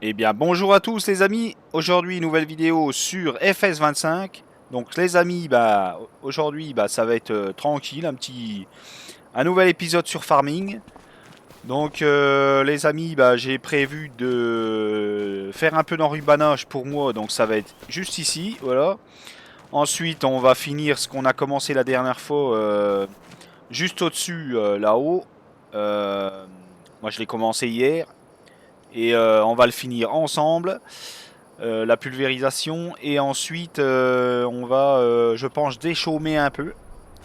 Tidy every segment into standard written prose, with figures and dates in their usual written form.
Eh bien bonjour à tous les amis, aujourd'hui nouvelle vidéo sur FS25. Donc les amis, aujourd'hui ça va être tranquille, un nouvel épisode sur farming. Donc les amis, j'ai prévu de faire un peu d'enrubanage pour moi, donc ça va être juste ici, voilà. Ensuite on va finir ce qu'on a commencé la dernière fois, juste au-dessus, là-haut. Euh, Moi je l'ai commencé hier et on va le finir ensemble. La pulvérisation et ensuite on va je pense déchaumer un peu,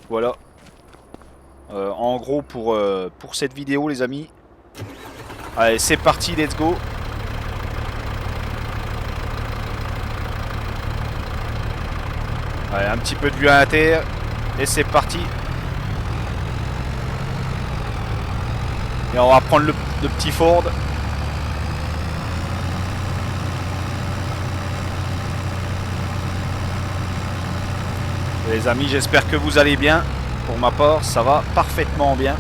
voilà. En gros pour cette vidéo les amis, allez c'est parti, let's go. Allez, un petit peu de vue à l'intérieur et c'est parti. Et on va prendre le petit Ford. Les amis, j'espère que vous allez bien. Pour ma part ça va parfaitement bien.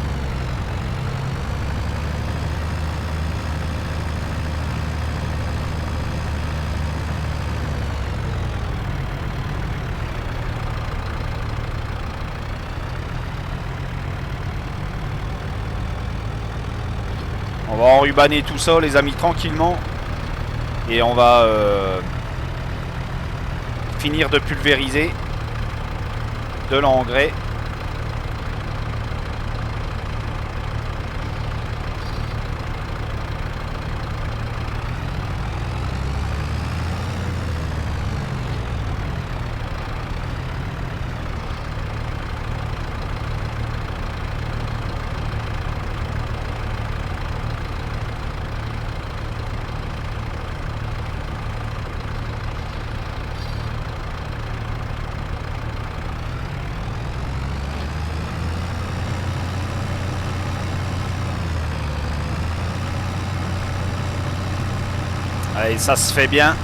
On va enrubaner tout ça les amis tranquillement. Et on va finir de pulvériser de l'engrais. Allez, ça se fait bien.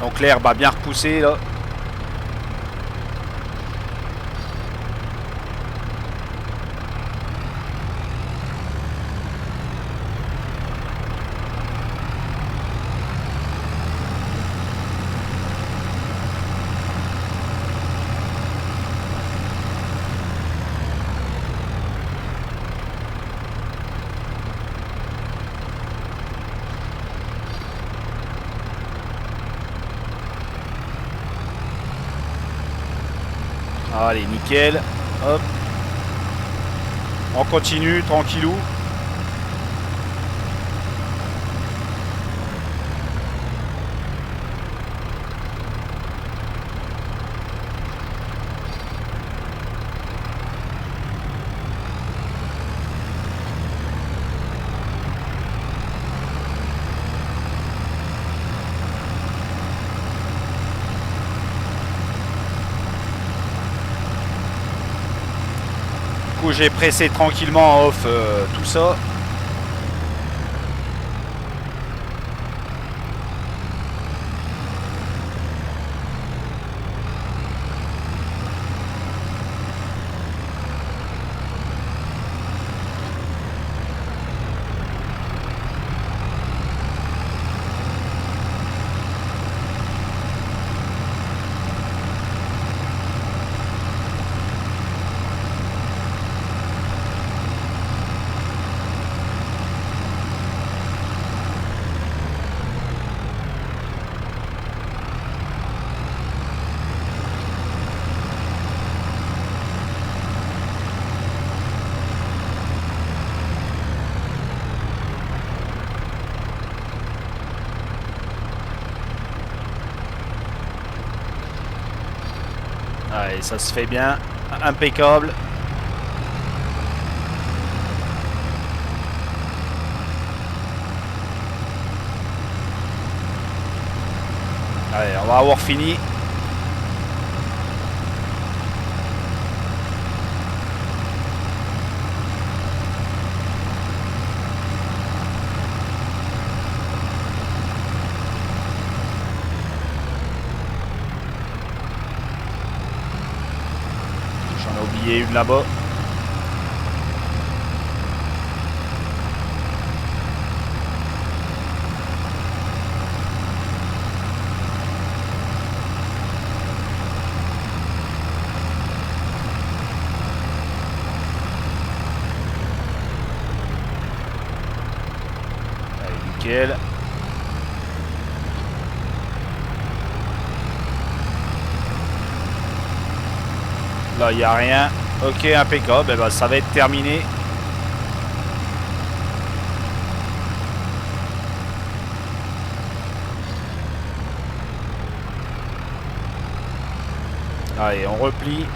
Donc l'herbe a bien repoussé là. Allez, nickel. Hop. On continue, tranquillou. Du coup, j'ai pressé tranquillement en off tout ça. Allez, ça se fait bien. Impeccable. Allez, on va avoir fini. J'en ai oublié une là-bas. Nickel. Là, il n'y a rien. Ok, impeccable. Eh ben, ça va être terminé. Allez, on replie.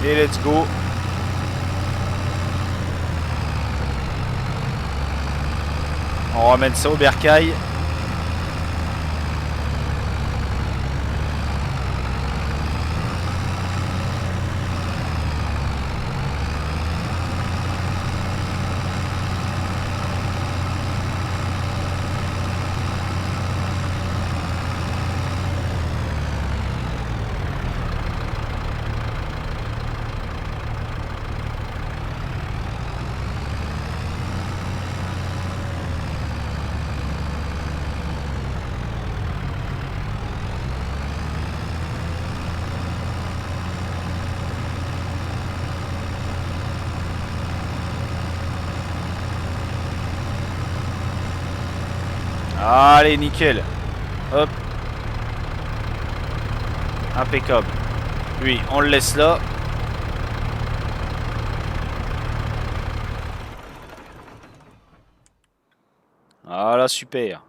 Et let's go. On ramène ça au bercail. Allez, nickel. Hop. Impeccable. Lui, on le laisse là. Voilà, super.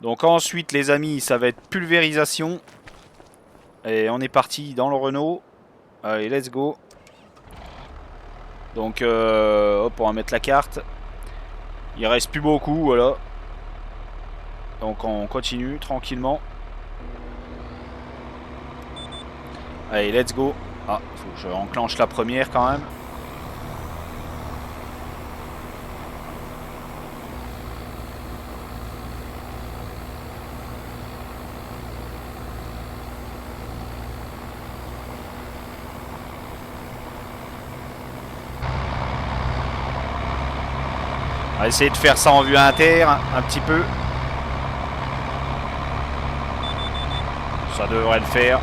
Donc ensuite, les amis, ça va être pulvérisation. Et on est parti dans le Renault. Allez, let's go. Donc, hop, on va mettre la carte. Il reste plus beaucoup, voilà. Donc on continue tranquillement. Allez, let's go. Ah, faut que je enclenche la première quand même. On va essayer de faire ça en vue inter, un petit peu. Ça devrait le faire.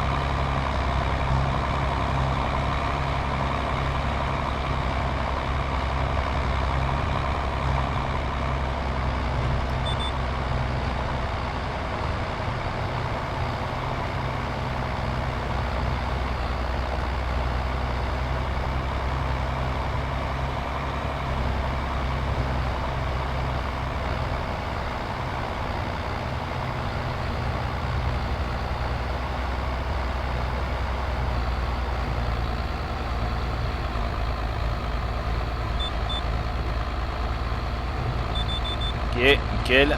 Ok, nickel.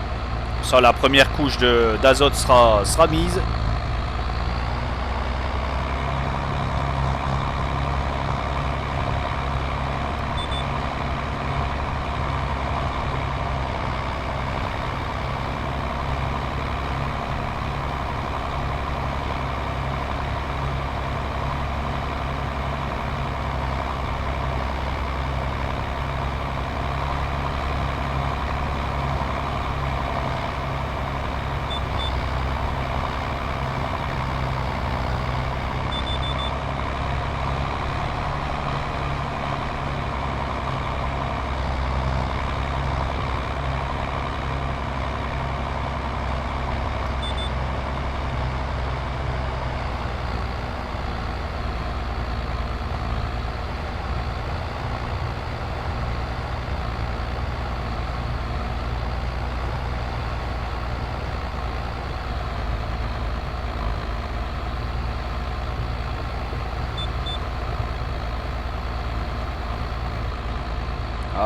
Ça, la première couche d'azote sera mise.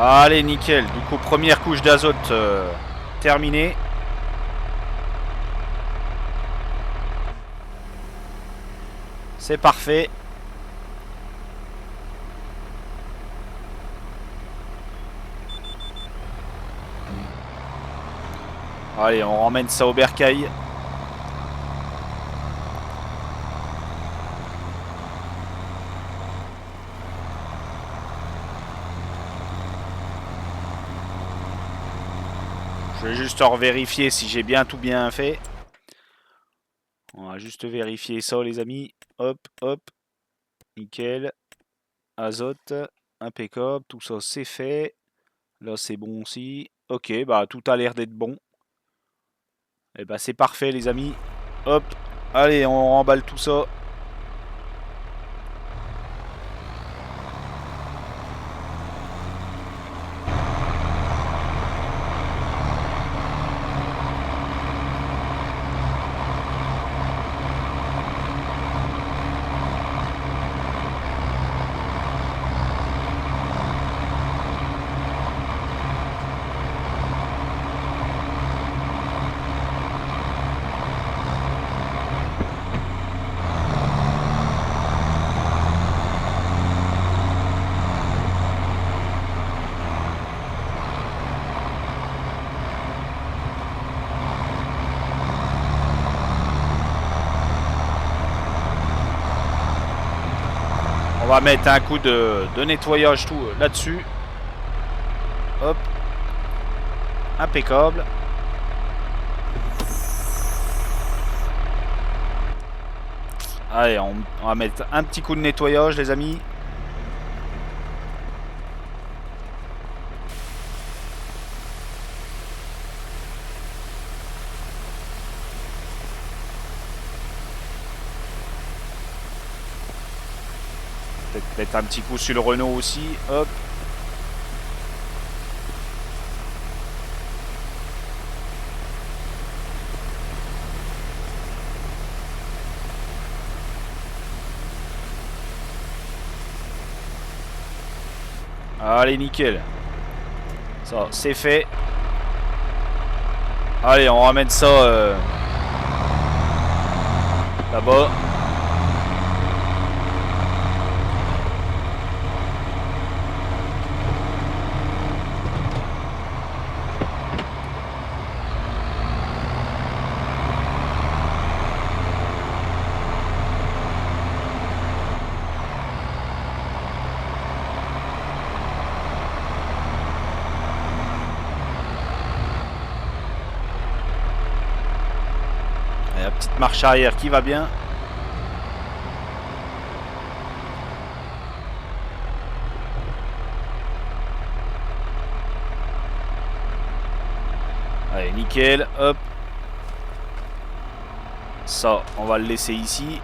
Allez, nickel. Du coup, première couche d'azote terminée. C'est parfait. Allez, on ramène ça au bercail. Je vais juste revérifier si j'ai bien tout bien fait. On va juste vérifier ça, les amis. Hop, hop. Nickel. Azote. Impeccable. Tout ça, c'est fait. Là, c'est bon aussi. Ok, bah tout a l'air d'être bon. Et bah c'est parfait, les amis. Hop. Allez, on remballe tout ça. On va mettre un coup de nettoyage tout là-dessus. Hop. Impeccable. Allez, on va mettre un petit coup de nettoyage, les amis. Peut-être mettre un petit coup sur le Renault aussi. Hop. Allez, nickel. Ça, c'est fait. Allez, on ramène ça là-bas. Et la petite marche arrière qui va bien. Allez, nickel. Hop. Ça, on va le laisser ici.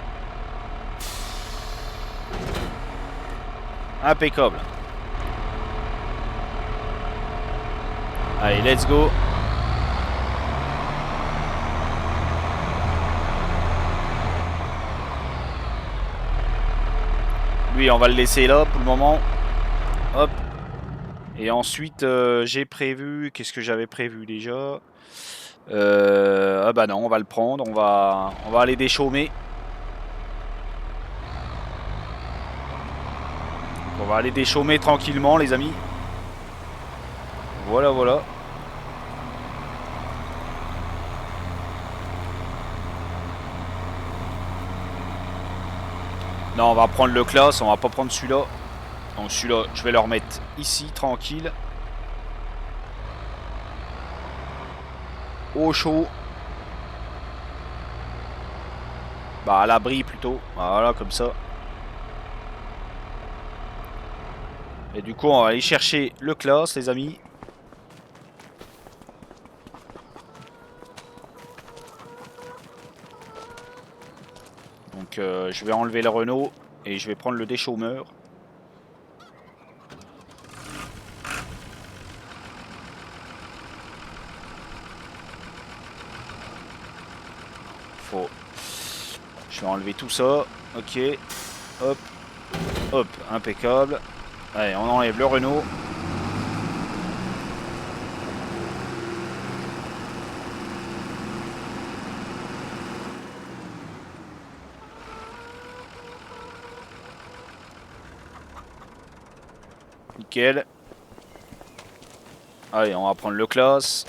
Impeccable. Allez, let's go. Lui, on va le laisser là pour le moment. Hop. Et ensuite, j'ai prévu... Qu'est-ce que j'avais prévu déjà? Ah bah non, on va le prendre. On va aller déchaumer. On va aller déchaumer tranquillement, les amis. Voilà, voilà. Non, on va prendre le classe, on va pas prendre celui-là. Donc celui-là, je vais le remettre ici, tranquille. Au chaud. Bah à l'abri plutôt. Voilà, comme ça. Et du coup, on va aller chercher le classe, les amis. Donc je vais enlever le Renault et je vais prendre le déchaumeur. Je vais enlever tout ça. Ok. Hop. Hop. Impeccable. Allez, on enlève le Renault. Nickel. Allez, on va prendre le classe.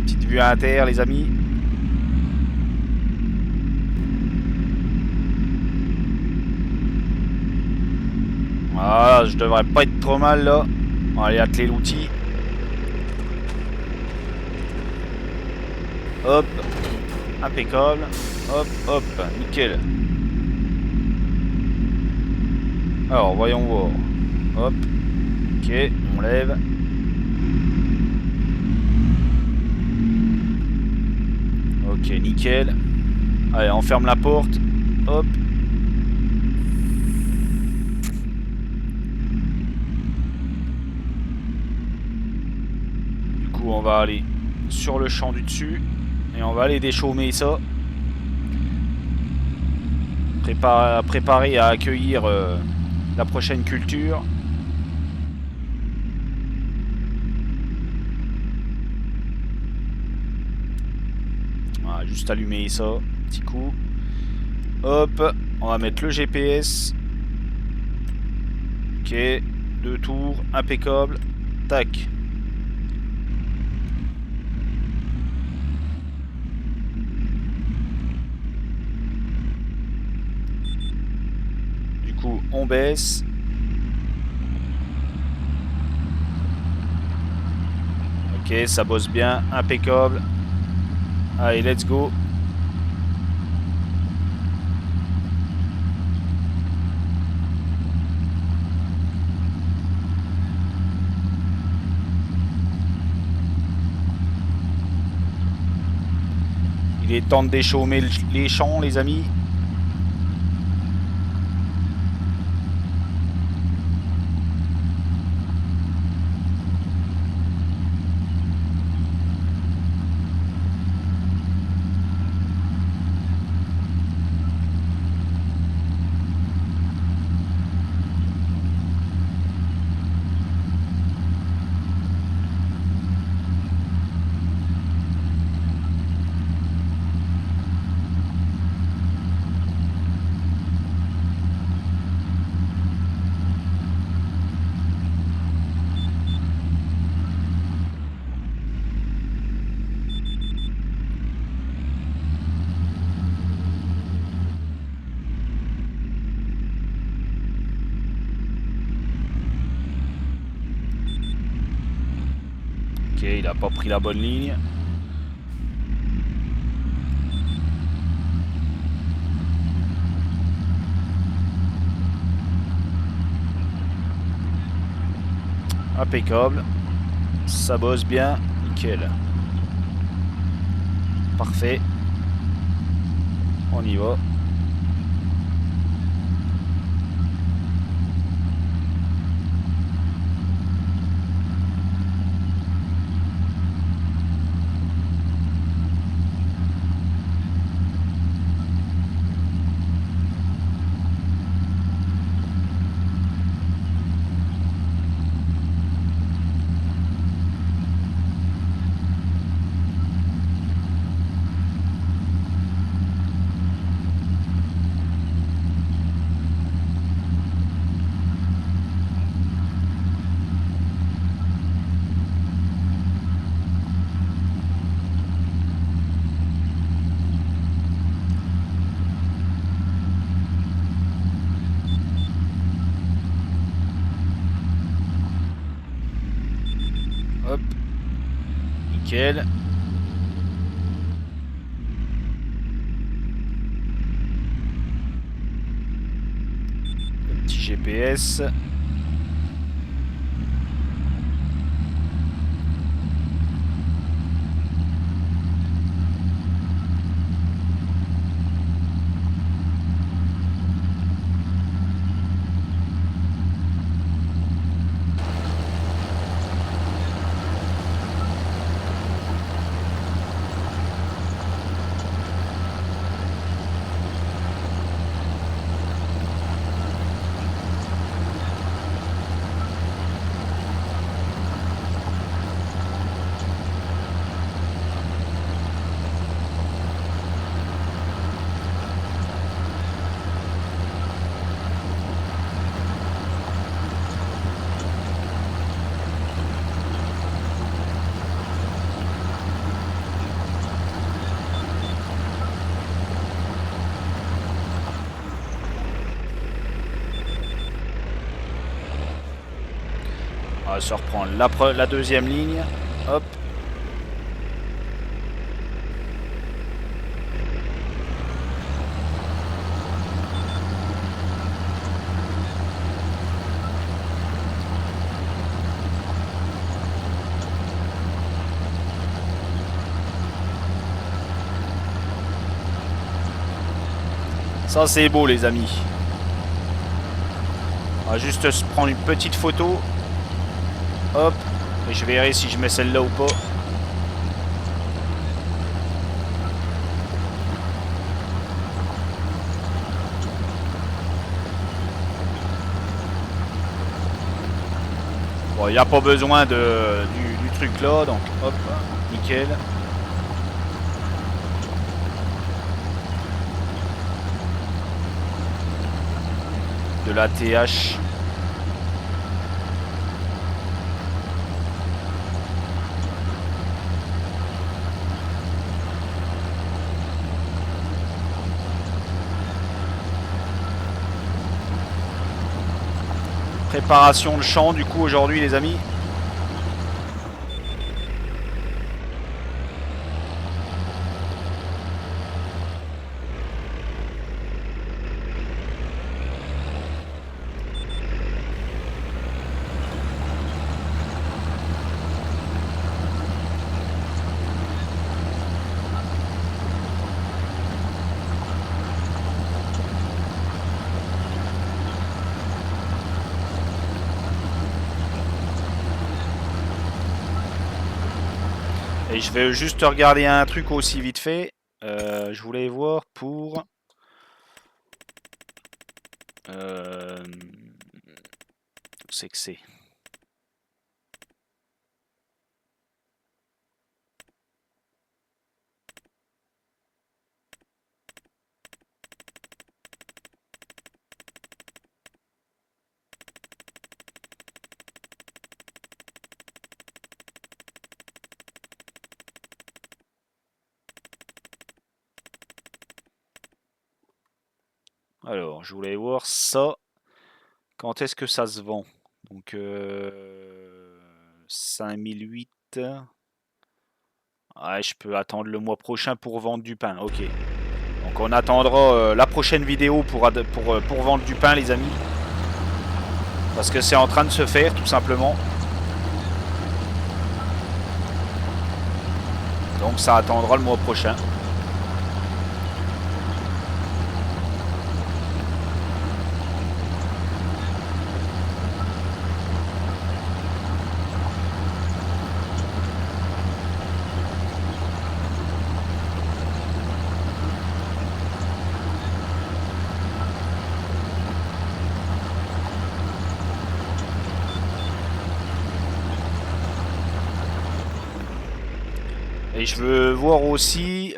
Petite vue à terre, les amis. Voilà, je devrais pas être trop mal là. On va aller atteler l'outil. Hop. Impeccable. Hop, hop. Nickel. Alors, voyons voir. Hop. Ok, on lève. Ok, nickel. Allez, on ferme la porte. Hop. Du coup, on va aller sur le champ du dessus. Et on va aller déchaumer ça. Préparer à accueillir la prochaine culture. Voilà, juste allumer ça. Petit coup. Hop. On va mettre le GPS. Ok. 2 tours. Impeccable. Tac. Du coup, on baisse. Ok, ça bosse bien. Impeccable. Allez, let's go. Il est temps de déchaumer les champs, les amis. Ok, il a pas pris la bonne ligne. Impeccable. Ça bosse bien. Nickel. Parfait. On y va. Hop. Nickel. Le petit GPS. On va se reprendre la deuxième ligne. Hop. Ça c'est beau les amis. On va juste se prendre une petite photo. Hop. Et je verrai si je mets celle-là ou pas. Bon, il n'y a pas besoin du truc là, donc hop, nickel. De la TH. Préparation de champ du coup aujourd'hui les amis. Et je vais juste regarder un truc aussi vite fait. Je voulais voir pour... c'est que c'est... Alors, je voulais voir ça. Quand est-ce que ça se vend? Donc, 5008. Ouais, je peux attendre le mois prochain pour vendre du pain. Ok. Donc, on attendra la prochaine vidéo pour vendre du pain, les amis. Parce que c'est en train de se faire, tout simplement. Donc, ça attendra le mois prochain. Et je veux voir aussi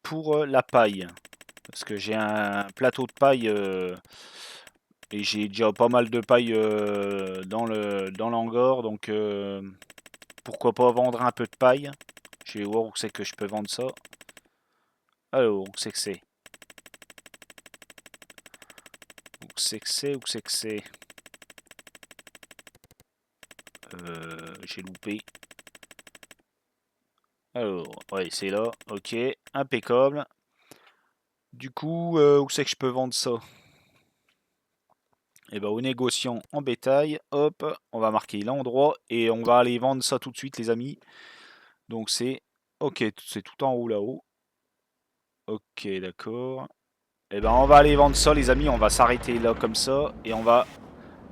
pour la paille. Parce que j'ai un plateau de paille et j'ai déjà pas mal de paille dans l'hangar. Donc pourquoi pas vendre un peu de paille. Je vais voir où c'est que je peux vendre ça. Alors, où c'est que c'est? Où c'est que c'est? Où c'est que c'est? J'ai loupé. Alors, ouais, c'est là. Ok, impeccable. Du coup, où c'est que je peux vendre ça? Et ben aux négociants en bétail, hop, on va marquer l'endroit et on va aller vendre ça tout de suite les amis. Donc c'est ok, c'est tout en haut là-haut. Ok, d'accord. Et ben on va aller vendre ça les amis, on va s'arrêter là comme ça et on va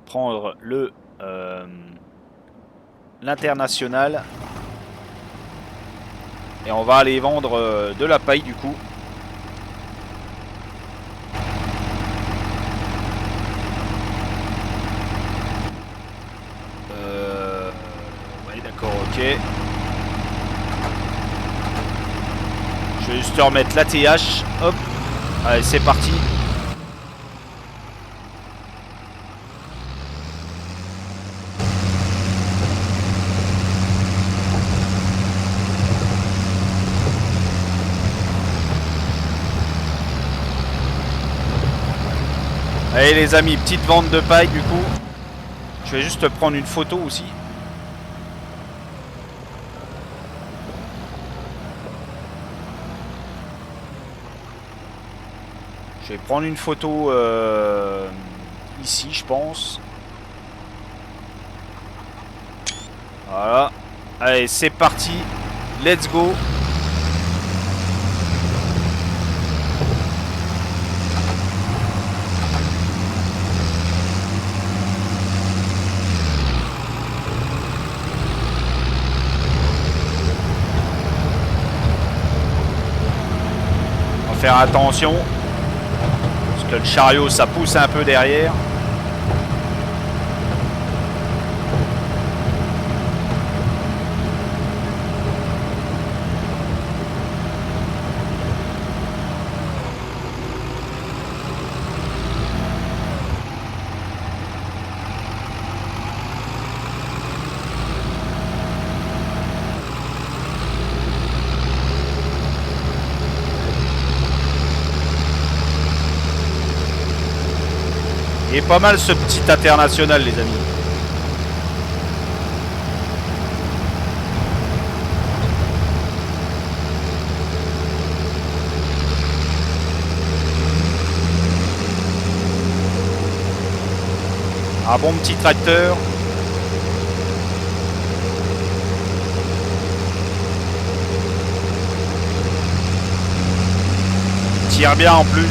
prendre l'international et on va aller vendre de la paille du coup. Ouais d'accord, ok. Je vais juste remettre la TH, hop. Allez c'est parti. Allez les amis, petite vente de paille du coup. Je vais juste prendre une photo aussi. Je vais prendre une photo ici, je pense. Voilà. Allez, c'est parti. Let's go. On va faire attention. Parce que le chariot, ça pousse un peu derrière. Il est pas mal ce petit international, les amis. Un bon petit tracteur. Il tire bien en plus.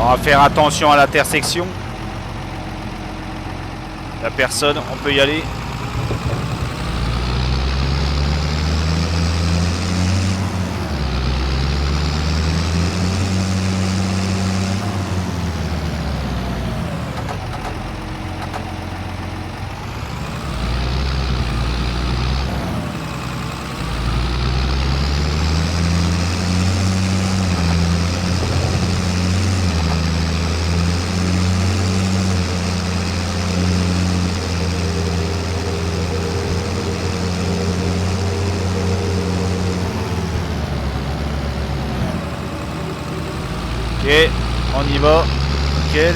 On va faire attention à l'intersection. La personne, on peut y aller. Ok, on y va. Nickel.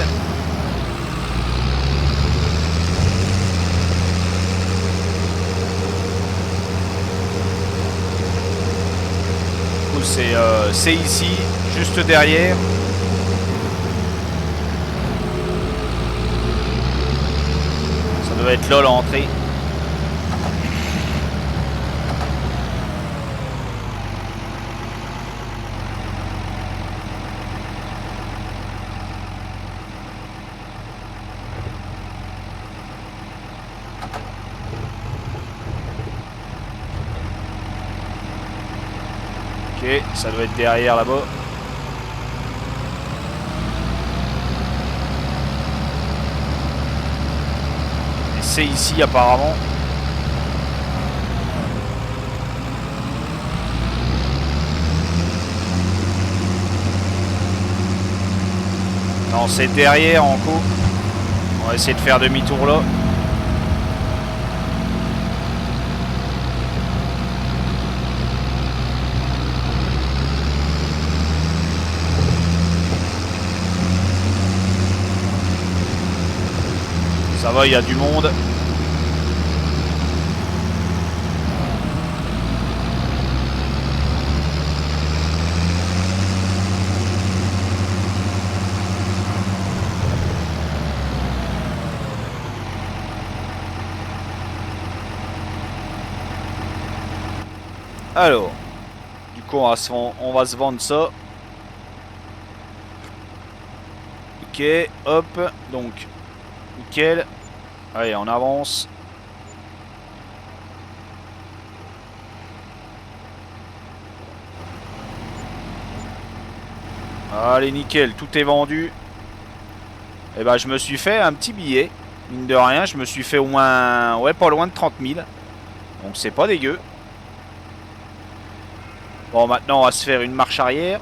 C'est ici, juste derrière. Ça doit être là l'entrée. Ok, ça doit être derrière là-bas. Et c'est ici apparemment. Non, c'est derrière en coup. On va essayer de faire demi-tour là. Ça va, il y a du monde. Alors, du coup, on va se vendre ça. Ok, hop, donc, nickel. Allez, on avance. Allez, nickel, tout est vendu. Et bah je me suis fait un petit billet. Mine de rien, je me suis fait au moins, ouais, pas loin de 30 000. Donc c'est pas dégueu. Bon, maintenant on va se faire une marche arrière.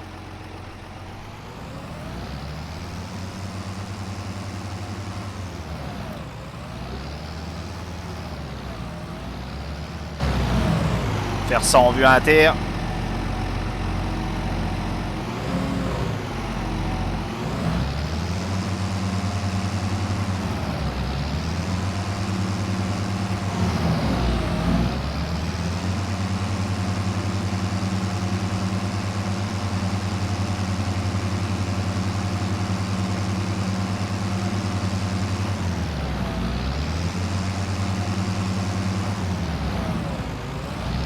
Faire ça en vue inter.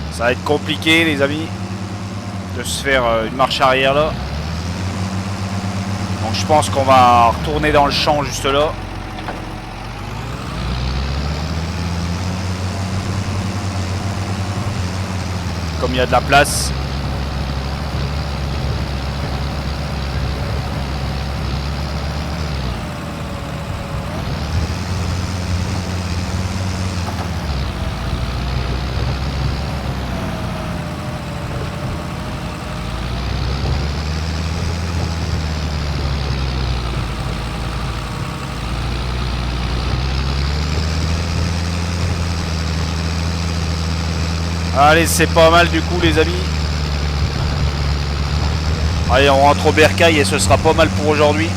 Ça va être compliqué les amis de se faire une marche arrière là. Donc je pense qu'on va retourner dans le champ juste là. Comme il y a de la place. Allez, c'est pas mal du coup les amis. Allez, on rentre au bercail et ce sera pas mal pour aujourd'hui.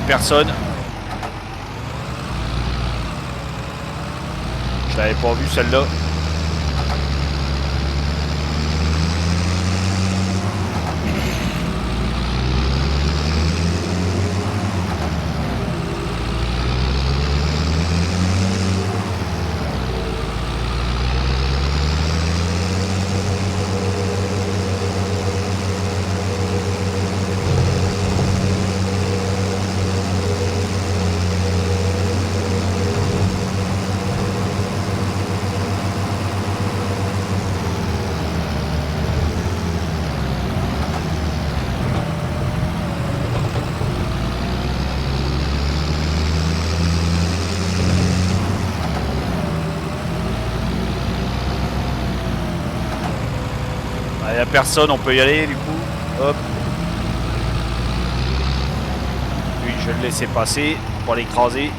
Personne. Je l'avais pas vu celle-là. Il n'y a personne, on peut y aller du coup. Hop. Lui, je vais le laisser passer pour l'écraser.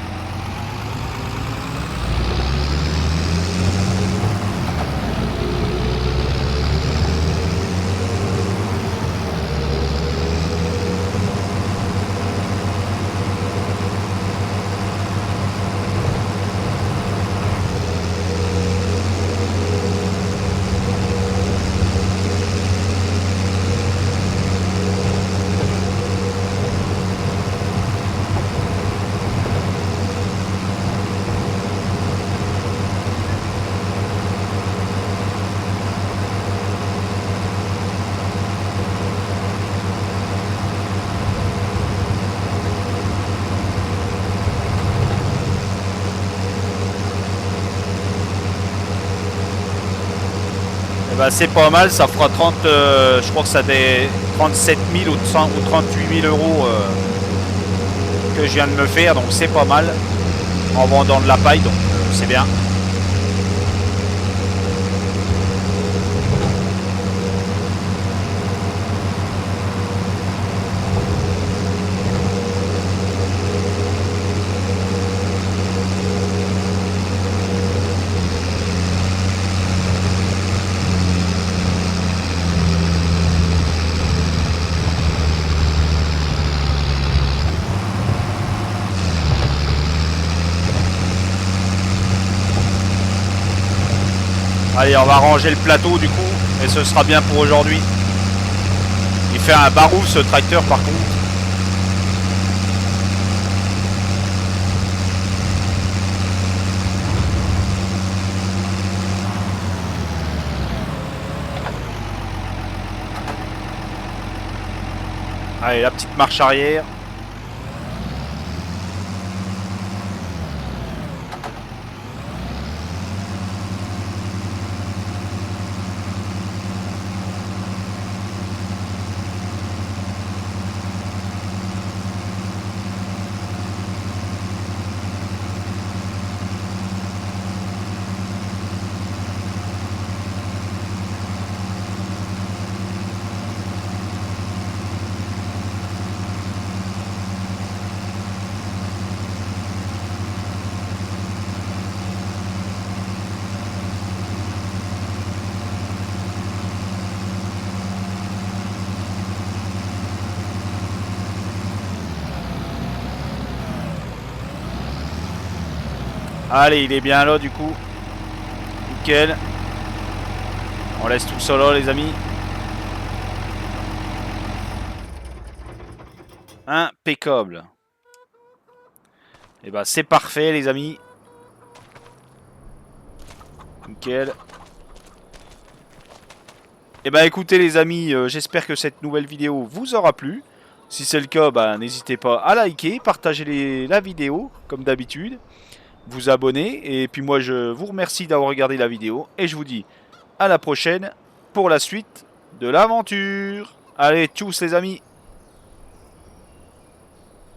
Et ben c'est pas mal, ça fera 30, je crois que ça fait 37 000 ou 38 000 euros que je viens de me faire, donc c'est pas mal en vendant de la paille, donc c'est bien. Allez, on va ranger le plateau du coup, et ce sera bien pour aujourd'hui. Il fait un barouf ce tracteur par contre. Allez, la petite marche arrière. Allez, il est bien là du coup. Nickel. On laisse tout ça là les amis. Impeccable. Et bah c'est parfait les amis. Nickel. Et bah écoutez les amis, j'espère que cette nouvelle vidéo vous aura plu. Si c'est le cas, bah, n'hésitez pas à liker, partager la vidéo comme d'habitude, vous abonner. Et puis moi je vous remercie d'avoir regardé la vidéo. Et je vous dis à la prochaine pour la suite de l'aventure. Allez, tchuss les amis.